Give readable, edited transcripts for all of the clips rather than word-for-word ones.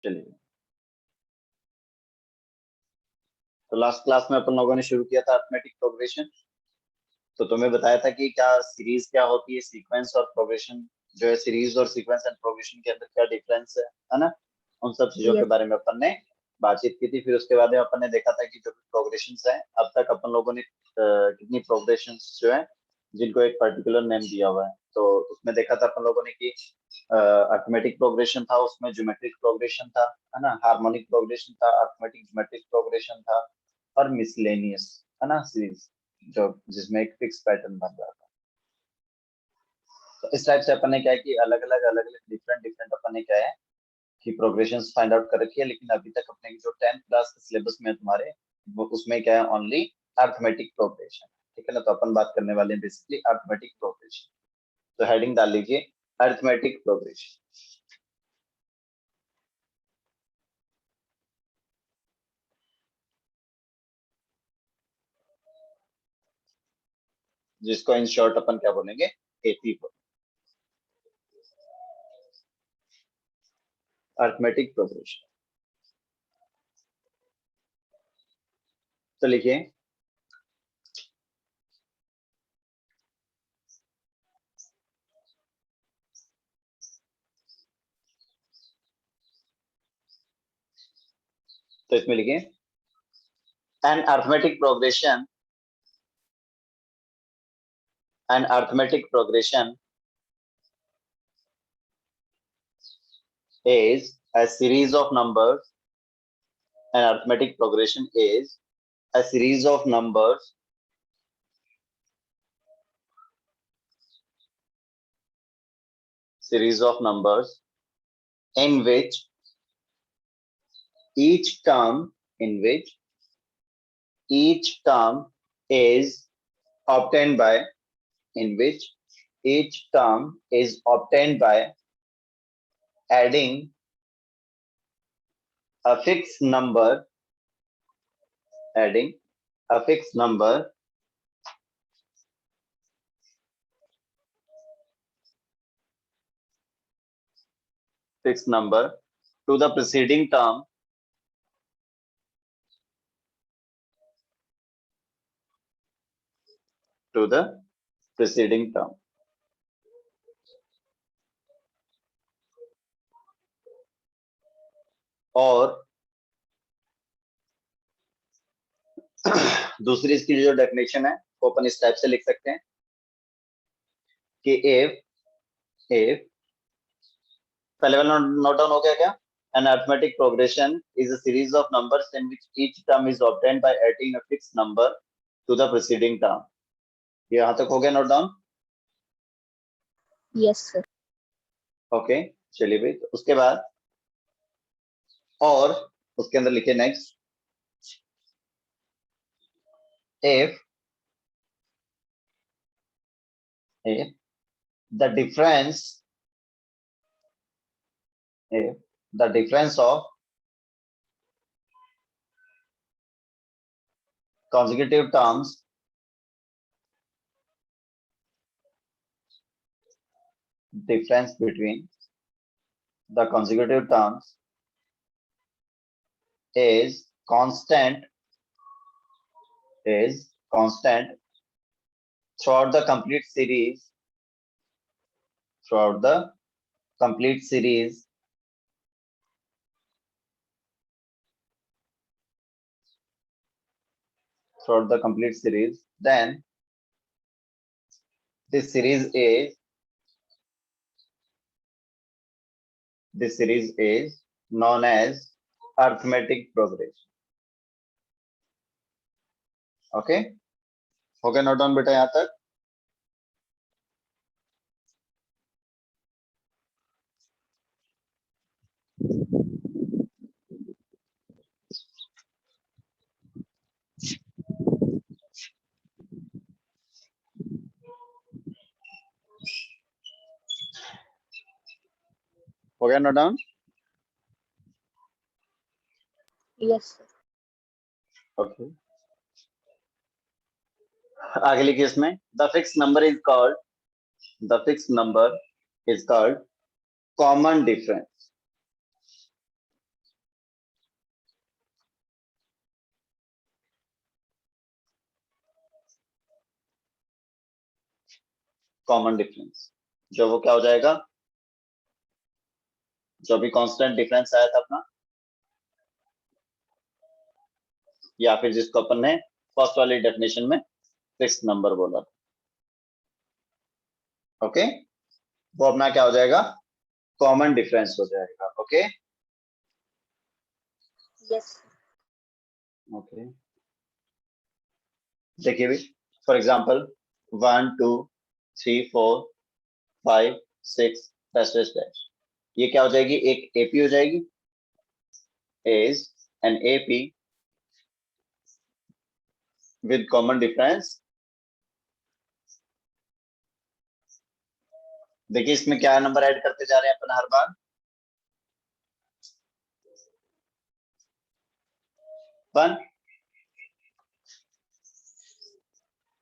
चलिए, तो last class में अपन लोगों ने शुरू किया था अरिथमेटिक प्रोग्रेशन। तो तुम्हें बताया था कि क्या सीरीज क्या होती है, सीक्वेंस और प्रोग्रेशन जो है, सीरीज और सीक्वेंस एंड प्रोग्रेशन के अंदर क्या डिफरेंस है ना। उन सब चीजों के यस बारे में अपन ने बातचीत की थी। फिर उसके बाद में अपन ने देखा था कि जो प्रोग्रेशन है, अब तक अपन लोगों ने कितनी प्रोग्रेशन जो है जिनको एक पर्टिकुलर नेम दिया हुआ है। तो उसमें देखा था अपन लोगों ने कि अरिथमेटिक प्रोग्रेशन था, उसमें ज्योमेट्रिक प्रोग्रेशन था, है ना, हार्मोनिक प्रोग्रेशन था, अरिथमेटिक ज्योमेट्रिक प्रोग्रेशन था, और मिसलेनियस, है ना, सीरीज जो जिसमें एक फिक्स पैटर्न बन रहा था। तो इस टाइप से अपन ने क्या है कि अलग अलग डिफरेंट डिफरेंट अपन ने क्या है कि प्रोग्रेशन फाइंड आउट कर रखी है। लेकिन अभी तक अपने की जो 10th क्लास के सिलेबस में है तुम्हारे, वो उसमें क्या है, ओनली अरिथमेटिक प्रोग्रेशन। ठीक है ना, तो अपन बात करने वाले हैं बेसिकली अरिथमेटिक प्रोग्रेशन। तो हेडिंग डाल लीजिए अरिथमेटिक प्रोग्रेशन। जिसको इन शॉर्ट अपन क्या बोलेंगे, एपी, अरिथमेटिक प्रोग्रेशन। तो लिखिए, तो इसमें लिखिए an arithmetic progression, an arithmetic progression is a series of numbers. An arithmetic progression is a series of numbers in which each term in which each term is obtained by in which each term is obtained by adding a fixed number, adding a fixed number to the preceding term to the preceding term. और दूसरी इसकी जो definition है वो अपन इस type से लिख सकते हैं कि if पहले वाला नोट डाउन हो गया क्या? An arithmetic progression is a series of numbers in which each term is obtained by adding a fixed number to the preceding term. ये यहाँ तक हो गया note down? Yes sir. Okay, चलिए भाई, तो उसके बाद और उसके अंदर लिखे next, if the difference if the difference of consecutive terms difference between the consecutive terms is constant throughout the complete series throughout the complete series then this series is known as arithmetic progression. Okay, हो गया note down बेटा यहाँ तक? हो गया note down? Yes sir. Okay, आगे लिखिए इसमें the fix number is called common difference. Common difference, जो वो क्या हो जाएगा, जो भी कांस्टेंट डिफरेंस आया था अपना, या फिर जिसको अपन ने फर्स्ट वाली डेफिनेशन में फिक्स नंबर बोला था, ओके, वो अपना क्या हो जाएगा, कॉमन डिफरेंस हो जाएगा, ओके। Yes, sir. ओके, देखिए भी, for example 1 2 3 4 5 6 dash dash dash, ये क्या हो जाएगी, एक एपी हो जाएगी, is an AP with common difference. देखिए इसमें क्या नंबर ऐड करते जा रहे हैं अपन हर बार, 1।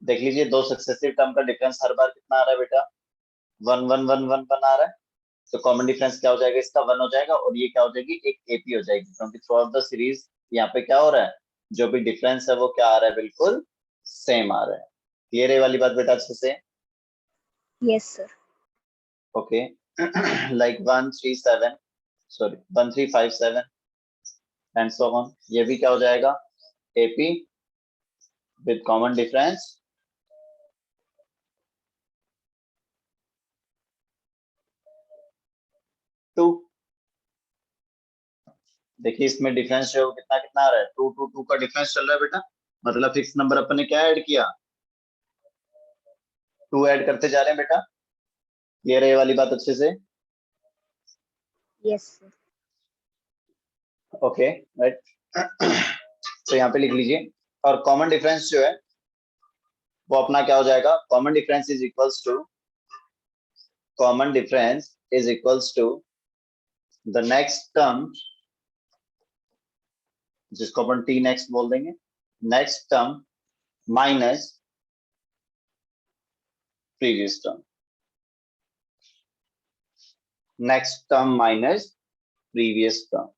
देख लीजिए दो सक्सेसिव टर्म का डिफरेंस हर बार कितना आ रहा है बेटा, 1 1 1 1 1 आ रहा है, तो कॉमन डिफरेंस क्या हो जाएगा, इसका 1 हो जाएगा, और ये क्या हो जाएगी, एक एपी हो जाएगी, क्योंकि थ्रू आउट द सीरीज यहाँ पे क्या हो रहा है, जो भी डिफरेंस है वो क्या आ रहा है, बिल्कुल सेम आ रहा है। क्लियर है वाली बात बेटा अच्छे से, Yes, sir. Okay. Like 1 3 7, sorry 1 3 5 7 and so on, ये भी क्या हो जाएगा, एपी विद कॉमन डिफरेंस 2। देखिए इसमें डिफरेंस जो है वो कितना कितना आ रहा है, 2 2 2 का डिफरेंस चल रहा है बेटा, मतलब फिक्स नंबर अपन ने क्या ऐड किया, 2 ऐड करते जा रहे हैं बेटा। क्लियर है ये वाली बात अच्छे से, Yes, sir. Okay right. तो यहाँ पे लिख लीजिए, और कॉमन डिफरेंस जो है वो अपना क्या हो जाएगा, common difference is equals to, common difference is equals to the next term, जिसको अपन टी नेक्स्ट बोल देंगे, next term minus previous term, next term minus previous term.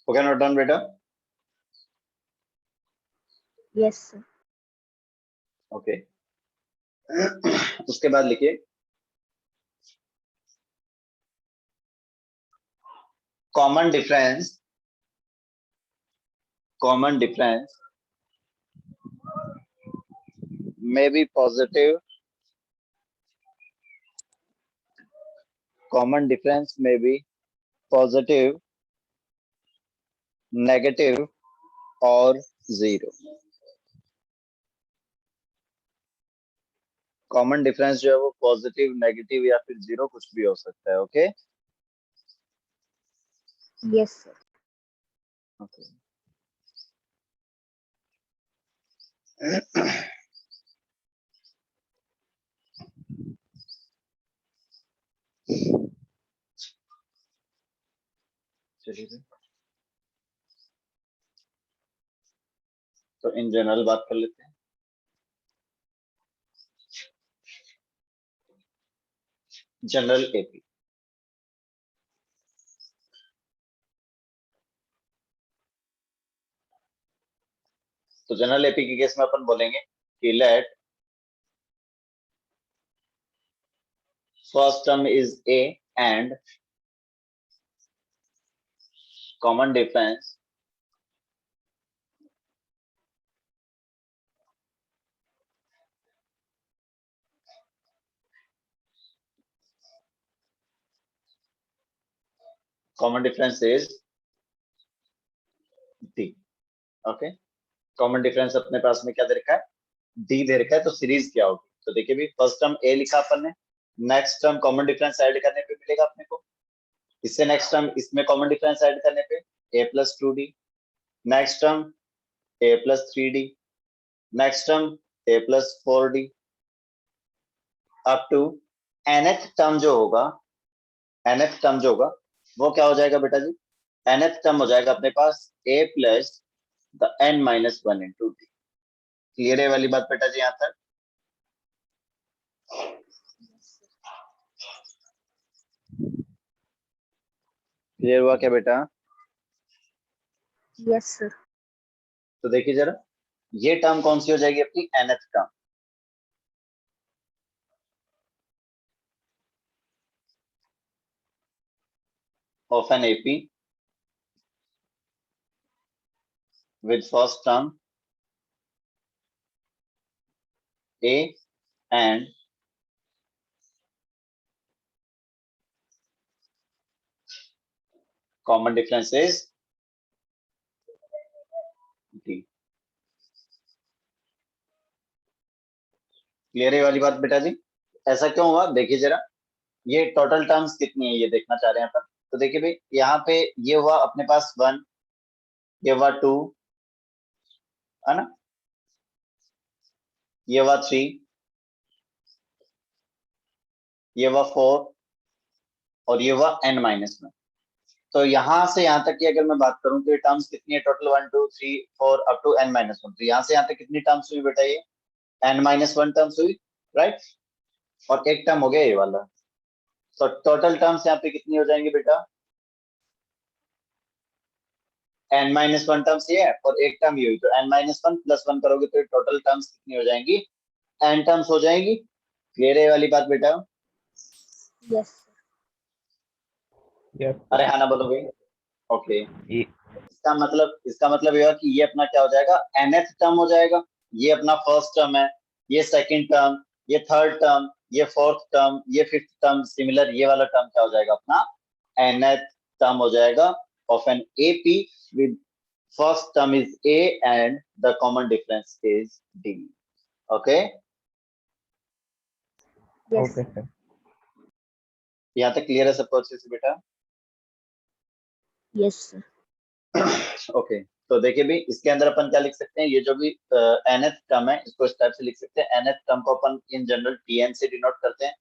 Okay note down बेटा, Yes, sir. ओके। उसके बाद लिखिए common difference, common difference may be positive, common difference may be positive, negative और zero. Common difference जो है वो positive, negative या फिर जीरो कुछ भी हो सकता है, ओके Yes, sir. ओके। चलिए तो इन जनरल बात कर लेते हैं। जनरल एपी, तो जनरल एपी के केस में अपन बोलेंगे कि let first term is A and common difference common difference is D, okay. Common difference अपने पास में क्या दे रखा है, डी दे रखा है, तो सीरीज क्या होगी, तो देखिए भी फर्स्ट टर्म ए लिखा अपन ने, next term common difference add करने पे मिलेगा अपने को, इससे नेक्स्ट टर्म इसमें कॉमन डिफरेंस ऐड करने पे A plus 2 D, next term a plus 3d, next term a plus 4d, up to nth term जो होगा, nth टर्म जो होगा वो क्या हो जाएगा बेटा जी, nth टर्म हो जाएगा अपने पास a plus the n minus 1 into d। Clear है वाली बात बेटा जी यहाँ तक? क्लियर हुआ क्या बेटा? Yes, sir. तो देखिए जरा, ये टर्म कौन सी हो जाएगी अपनी nth term, of an AP with first term A and common difference is D। Clear है वाली बात बेटा जी? ऐसा क्यों हुआ देखिए जरा, ये टोटल टर्म्स कितनी है ये देखना चाह रहे हैं अपन। तो देखिए भाई यहाँ पे ये हुआ अपने पास 1, ये हुआ 2, है ना, ये हुआ 3, ये हुआ 4 और ये हुआ n-1। तो यहाँ से यहाँ तक की अगर मैं बात करूं तो ये टर्म्स कितनी है टोटल, 1 2 3 4 अप टू n-1। तो यहाँ से यहाँ तक कितनी टर्म्स हुई बेटा, ये n-1 टर्म्स हुई, राइट। और एक टर्म हो गया ये वाला, तो टोटल टर्म्स यहाँ पे कितनी हो जाएंगी बेटा, n-1 टर्म्स ये है और एक टर्म ये हुई, तो n-1 प्लस 1 करोगे तो टोटल टर्म्स कितनी हो जाएंगी, n टर्म्स हो जाएंगी। क्लियर है वाली बात बेटा? Yes, sir. Yes, अरे हाँ ना बोलो भाई। ओके, ये इसका मतलब ये हुआ कि ये अपना क्या हो जाएगा, nth टर्म हो जाएगा। ये अपना फर्स्ट टर्म है, ये सेकंड टर्म, ये थर्ड टर्म, ये फोर्थ टर्म, ये फिफ्थ टर्म, सिमिलर ये वाला टर्म क्या हो जाएगा अपना nth टर्म हो जाएगा of an AP with first term is A and the common difference is D। Okay, Yes. okay, sir. यहाँ तक क्लियर है सबको अच्छे से बेटा? Yes, sir. ओके तो देखिए भी इसके अंदर अपन क्या लिख सकते हैं, ये जो भी nth टर्म है इसको इस टाइप से लिख सकते हैं। nth टर्म को अपन इन जनरल Tn से डिनोट करते हैं,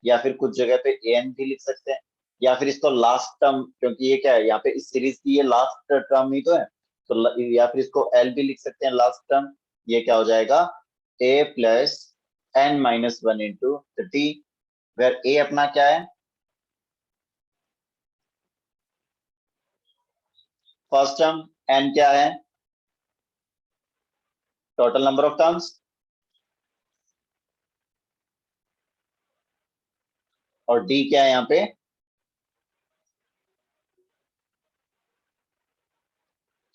या फिर कुछ जगह पे An भी लिख सकते हैं, या फिर इसको लास्ट टर्म, क्योंकि ये क्या है यहाँ पे इस सीरीज की ये लास्ट टर्म ही तो है, तो या फिर इसको L भी लिख सकते हैं लास्ट टर्म। ये क्या हो जाएगा, A plus n-1 into T, where A अपना क्या है, फर्स्ट टर्म, n क्या है, टोटल नंबर ऑफ टर्म्स, और D क्या है यहाँ पे,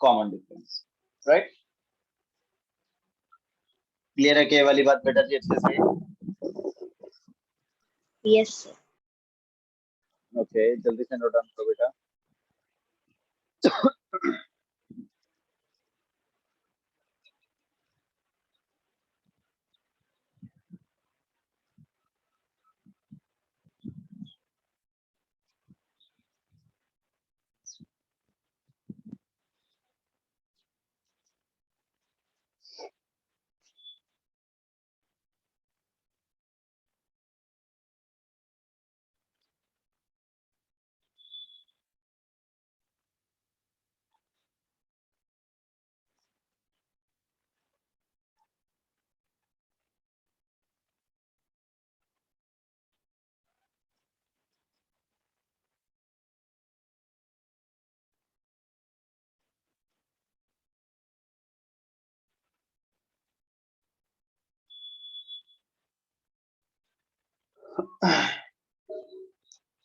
कॉमन डिफरेंस, राइट। क्लियर है क्या वाली बात बेटा जी अच्छे से? Yes, sir. ओके जल्दी से नोट डाउन करो बेटा।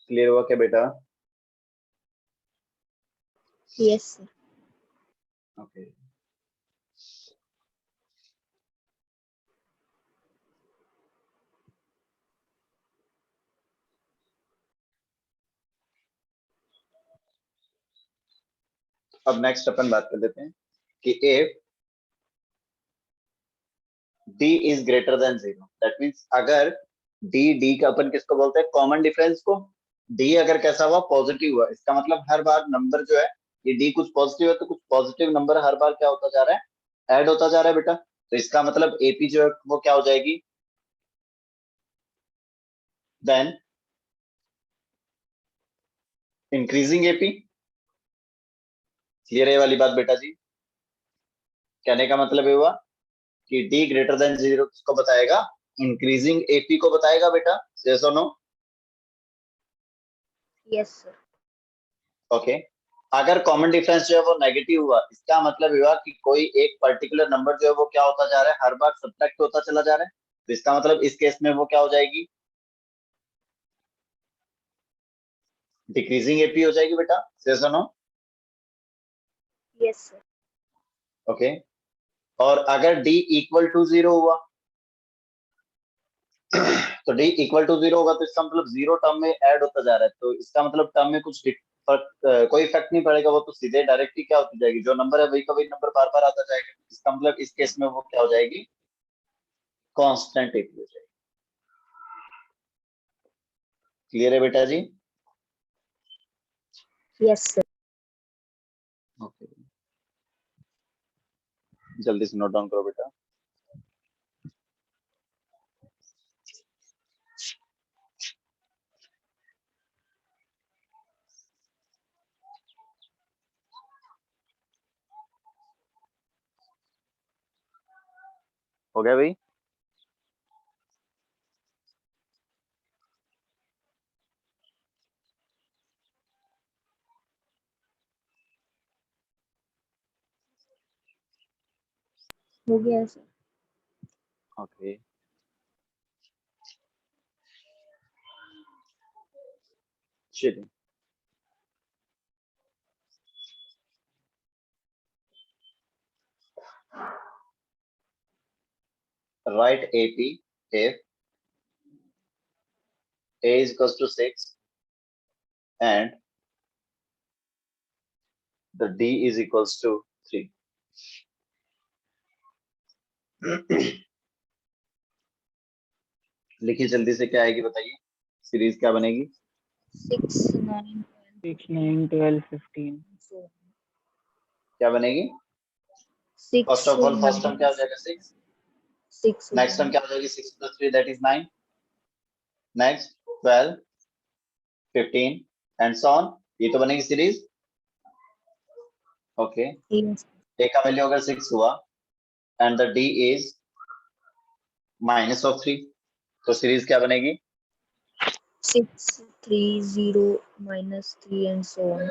क्लियर हुआ क्या बेटा? Yes, sir. ओके अब नेक्स्ट अपन बात कर लेते हैं कि if D is greater than 0, that means अगर D का अपन किसको बोलते हैं, कॉमन डिफरेंस को। D अगर कैसा हुआ, पॉजिटिव हुआ, इसका मतलब हर बार नंबर जो है कि डी कुछ पॉजिटिव है तो कुछ पॉजिटिव नंबर हर बार क्या होता जा रहा है, ऐड होता जा रहा है बेटा। तो इसका मतलब एपी जो है वो क्या हो जाएगी, देन इंक्रीजिंग एपी। क्लियर है ये वाली बात बेटा जी? कहने का मतलब ये हुआ कि डी ग्रेटर देन जीरो किसको बताएगा, इंक्रीजिंग एपी को बताएगा बेटा। यस और नो? Yes, sir. ओके। अगर कॉमन डिफरेंस जो है वो नेगेटिव हुआ, इसका मतलब हुआ कि कोई एक पर्टिकुलर नंबर जो है वो क्या होता जा रहा है, हर बार सब्ट्रैक्ट होता चला जा रहा है। तो इसका मतलब इस केस में वो क्या हो जाएगी, डिक्रीजिंग एपी हो जाएगी बेटा। यस और नो? Yes, sir. ओके। और अगर डी इक्वल टू जीरो हुआ, तो डी इक्वल टू जीरो होगा तो इसका मतलब जीरो टर्म में ऐड होता जा रहा है। तो इसका मतलब टर्म में कुछ कोई इफेक्ट नहीं पड़ेगा, वो तो सीधे डायरेक्टली क्या होती जाएगी, जो नंबर है वही का वही नंबर बार बार आता जाएगा। इसका मतलब इस केस में वो क्या हो जाएगी, कांस्टेंट एपी हो जाएगी। क्लियर है बेटा जी? Yes, sir. ओके, जल्दी से नोट डाउन करो बेटा। हो गया भाई? हो गया sir. ओके, चलिए। Right AP if a is equals to 6 and the d is equals to 3. लिखिए जल्दी से, क्या आएगी बताइए, सीरीज क्या बनेगी? 6, 9, 6, 9, 12, 15. 4. क्या बनेगी? 6, first of all first term क्या हो जाएगा, 6। 6. नेक्स्ट टर्म क्या हो जाएगी, 6 + 3 that is 9। Next 12, 15 and so on. ये तो बनेगी सीरीज। ओके। Yes. a का वैल्यू अगर 6 हुआ एंड द d इज -3, तो सीरीज क्या बनेगी? 6, 3, 0, -3 and so on.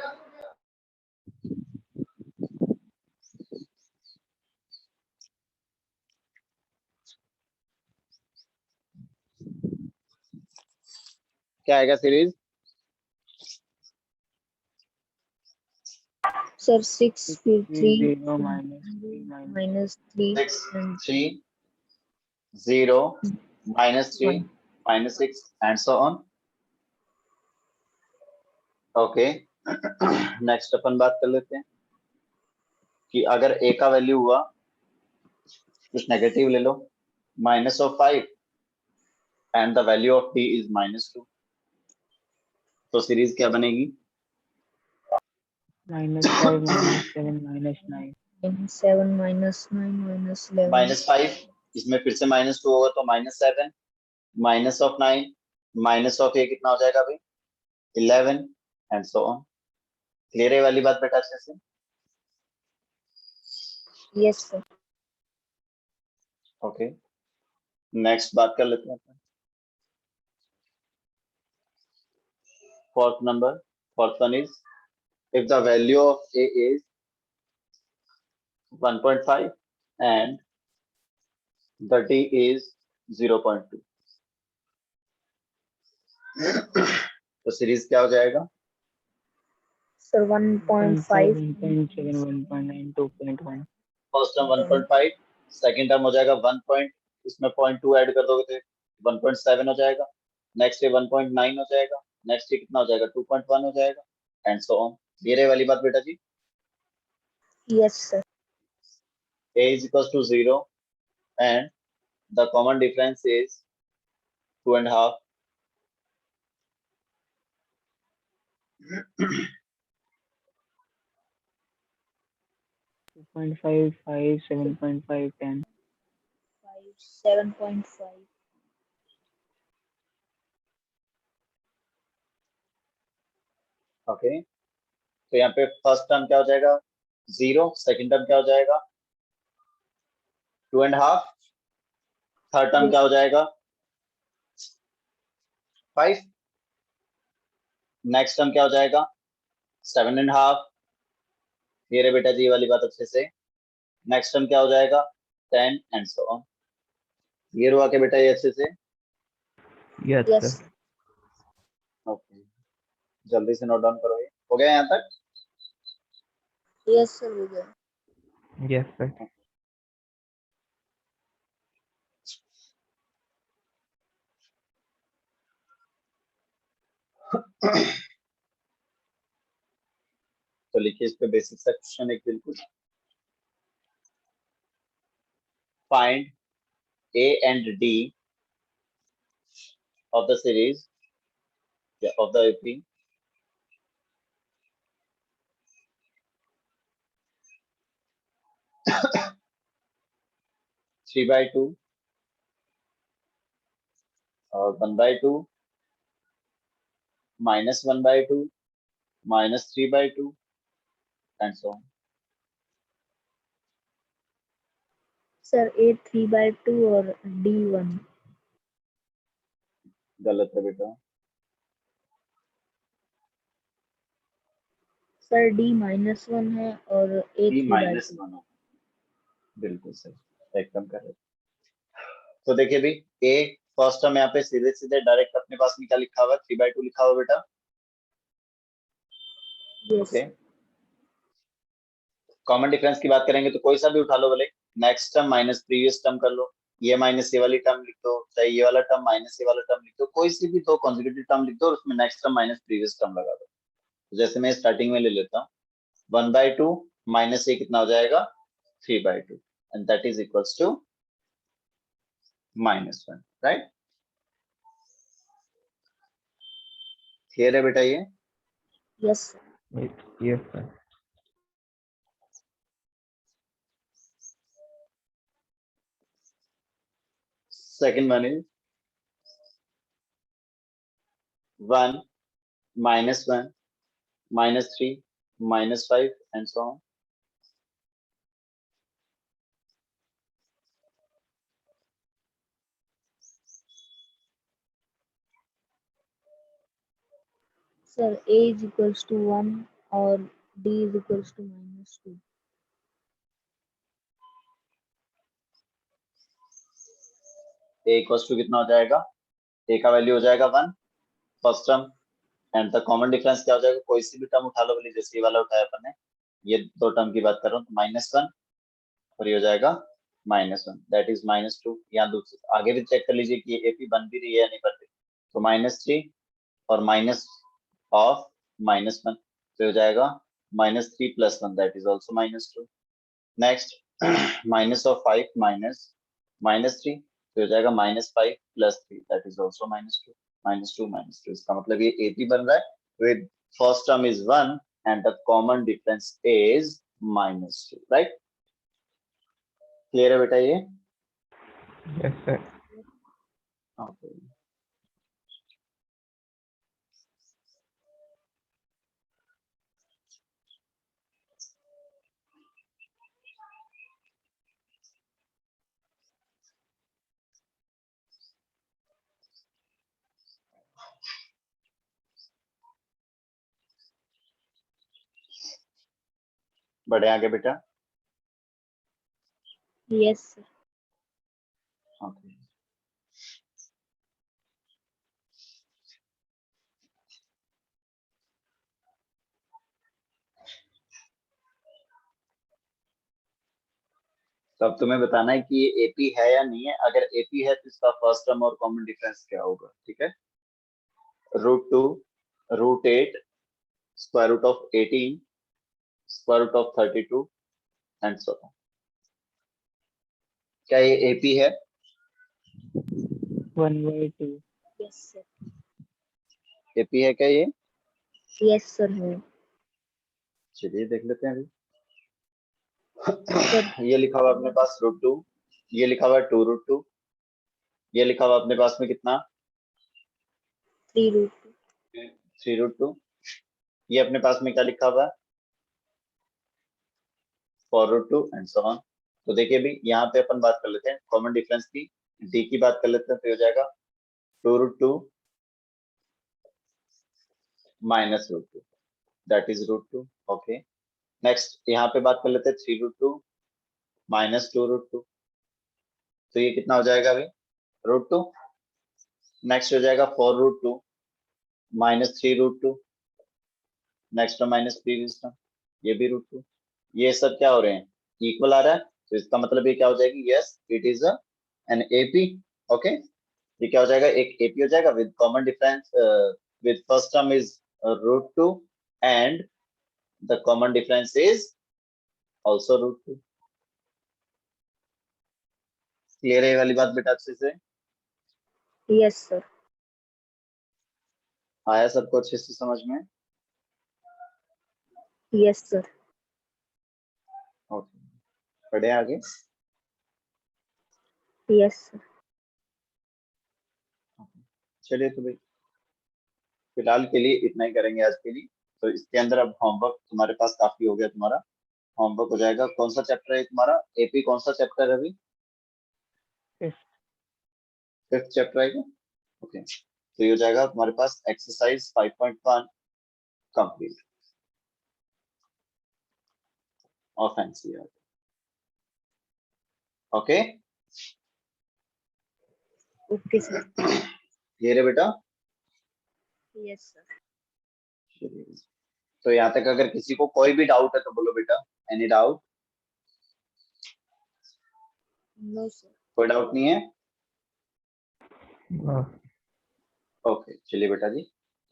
क्या आएगा series? Sir, 6, 3, 0, minus 3, -3 6, and 3, 0, -3, 1. -6 and so on. Okay. Next अपन बात कर लेते हैं कि अगर a का वैल्यू हुआ, कुछ नेगेटिव ले लो, -5 and the value of d is -2, तो सीरीज क्या बनेगी? -5, -7, -9. -7, -9, -11. -5, इसमें फिर से -2 होगा तो -7, -9, -8 कितना हो जाएगा भाई, 11 एंड सो ऑन। क्लियर है वाली बात बेटा अच्छे से? Yes, sir. ओके, नेक्स्ट बात कर लेते हैं। Fourth number, fourth one is if the value of a is 1.5 and the d is 0.2, तो सीरीज क्या हो जाएगा? Sir, 1.5, 1.5. 1.7, 1.9, 2.1. First term 1.5, second term हो जाएगा 1 पॉइंट, इसमें 0.2 ऐड कर दोगे तो 1.7 हो जाएगा। नेक्स्ट ये 1.9 हो जाएगा, नेक्स्ट ये कितना हो जाएगा, 2.1 हो जाएगा एंड सो ऑन। क्लियर है वाली बात बेटा जी? Yes, sir. a is equals to 0 and the common difference is 2.5. 5.5, 5, 7.5, 10. 5, 7.5. Okay, तो यहाँ पे फर्स्ट टर्म क्या हो जाएगा 0, सेकंड टर्म क्या हो जाएगा 2.5, थर्ड टर्म क्या हो जाएगा 5, नेक्स्ट टर्म क्या हो जाएगा 7.5। ये रे बेटा जी ये वाली बात अच्छे से। नेक्स्ट टर्म क्या हो जाएगा 10 एंड सो ऑन। ये हुआ के बेटा ये अच्छे से। Yes, Yes, sir. sir. Okay, जल्दी से नोट डाउन करो। ये हो गया यहाँ तक? Yes, sir. हो गया। Yes, sir. तो लिखिए इस पे बेसिक सा क्वेश्चन एक बिल्कुल। Find A and D of the series of the AP 3/2 और 1/2 -1/2 -3/2 and so on। Sir, A 3/2 और D 1. गलत है बेटा। Sir, D -1 है और A D 3/2. -1 बिल्कुल सही, एकदम करेक्ट। तो देखिए भी A फर्स्ट टर्म यहाँ पे सीधे सीधे डायरेक्ट अपने पास में क्या लिखा हुआ है 3/2 लिखा हुआ बेटा। Yes. ओके, कॉमन डिफरेंस की बात करेंगे तो कोई सा भी उठा लो भले, next term minus previous term कर लो, ये माइनस ये वाली टर्म लिख दो, चाहे ये वाला टर्म माइनस ये वाला टर्म लिख दो, कोई सी भी दो कॉन्जिक्यूटिव टर्म लिख दो और उसमें next term minus previous term लगा दो। तो जैसे मैं स्टार्टिंग में ले लेता हूँ 1/2 माइनस ये कितना हो जाएगा 3/2 and that is equals to -1, right. Clear है बेटा ये? Yes, sir. Yes, sir. Second one is 1 -1 -3 -5 and so on. Sir, A is equals to 1 और D is equals to -2. A equals to कितना हो जाएगा, A का वैल्यू हो जाएगा 1 first term and the common difference क्या हो जाएगा, कोई सी भी टर्म उठा लो बोली, जैसे ये वाला उठाया अपन ने, ये दो टर्म की बात कर रहा हूँ, तो -1 और ये हो जाएगा -1 दैट इज -2। यहाँ दूसरे आगे भी चेक कर लीजिए कि ये AP बन भी रही है या नहीं बन रही। तो -3 और माइनस ऑफ -1 तो हो जाएगा -3 + 1 that is also -2। Next minus of 5 -3 तो हो जाएगा -5 + 3 दैट इज ऑल्सो -2 -2 इसका मतलब ये AP बन रहा है with first term is 1 and the common difference is -2, right? Clear है बेटा ये? Yes, sir. Okay. बढ़े आगे बेटा। Yes, sir. Okay. तो अब तुम्हें बताना है कि ये AP है या नहीं है। अगर AP है तो इसका फर्स्ट टर्म और कॉमन डिफरेंस क्या होगा, ठीक है। √2 √8 √18 √32 एंड सो ऑन। क्या ये AP है? 1/2. Yes, sir. AP है क्या ये? Yes, sir. है। चलिए देख लेते हैं अभी। ये लिखा हुआ अपने पास √2, ये लिखा हुआ 2√2, ये लिखा हुआ अपने पास में कितना 3√2. 3√2, ये अपने पास में क्या लिखा हुआ है 4√2 एंड सो ऑन। तो देखिए भी यहाँ पे अपन बात कर लेते हैं कॉमन डिफरेंस की, डी की बात कर लेते हैं तो हो जाएगा 2√2 minus √2 that is √2। Okay, next यहाँ पे बात कर लेते हैं 3√2 माइनस 2√2, तो ये कितना हो जाएगा अभी √2। नेक्स्ट हो जाएगा 4√2 माइनस 3√2, नेक्स्ट माइनस 3, ये भी √2। ये सब क्या हो रहे हैं इक्वल आ रहा है, तो इसका मतलब ये क्या हो जाएगी yes it is an AP. Okay, ये क्या हो जाएगा एक एपी हो जाएगा with common difference with first term is √2 and the common difference is also √2। Clear है ये वाली बात बेटा अच्छे से? Yes, sir. आया सबको अच्छे से समझ में? Yes, sir. ओके, पढ़े आगे। Yes, sir. चलिए तो भाई फिलहाल के लिए इतना ही करेंगे आज के लिए। तो इसके अंदर अब होमवर्क तुम्हारे पास काफी हो गया, तुम्हारा होमवर्क हो जाएगा। कौन सा चैप्टर है तुम्हारा एपी, कौन सा चैप्टर है अभी? फिफ्थ चैप्टर है क्या? ओके, तो ये हो जाएगा तुम्हारे पास एक्सरसाइज 5.1 कंप्लीट और फैंसी। Okay Okay, sir. ये रे बेटा। Yes, sir. चलिए, तो यहाँ तक अगर किसी को कोई भी डाउट है तो बोलो बेटा, एनी डाउट? No, sir. कोई डाउट नहीं है? हाँ, ओके चलिए बेटा जी,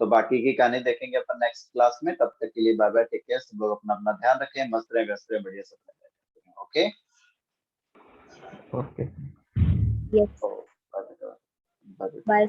तो बाकी की कहानी देखेंगे अपन नेक्स्ट क्लास में। तब तक के लिए बाय बाय, टेक केयर, सब लोग अपना अपना ध्यान रखें, मस्त रहे, व्यस्त रहे, बढ़िया सब रहे। Okay okay. Yes. Bye. Bye.